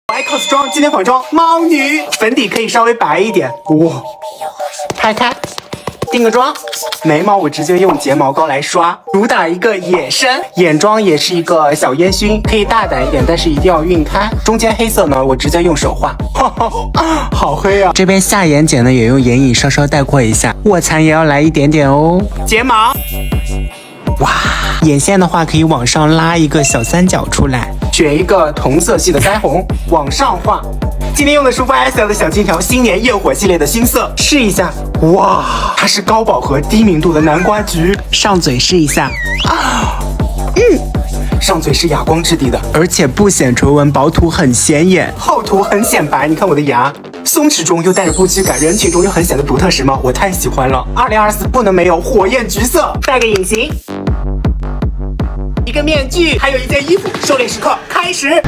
我爱 cos 妆，今天仿妆猫女，粉底可以稍微白一点。哇，拍开，定个妆。眉毛我直接用睫毛膏来刷，主打一个野生。眼妆也是一个小烟熏，可以大胆一点，但是一定要晕开。中间黑色呢，我直接用手画，好黑啊！这边下眼睑呢，也用眼影稍稍带过一下，卧蚕也要来一点点哦。睫毛，哇，眼线的话可以往上拉一个小三角出来，选一个同色系的腮红往上画。今天用的是 YSL 的小金条新年焰火系列的新色，试一下。哇，它是高饱和低明度的南瓜橘。上嘴试一下，上嘴是哑光质地的，而且不显唇纹，薄涂很显眼，厚涂很显白。你看我的牙，松弛中又带着不羁感，人群中又很显得独特时髦，我太喜欢了。2024不能没有火焰橘色，戴个隐形，一个面具，还有一件衣服。狩猎时刻开始。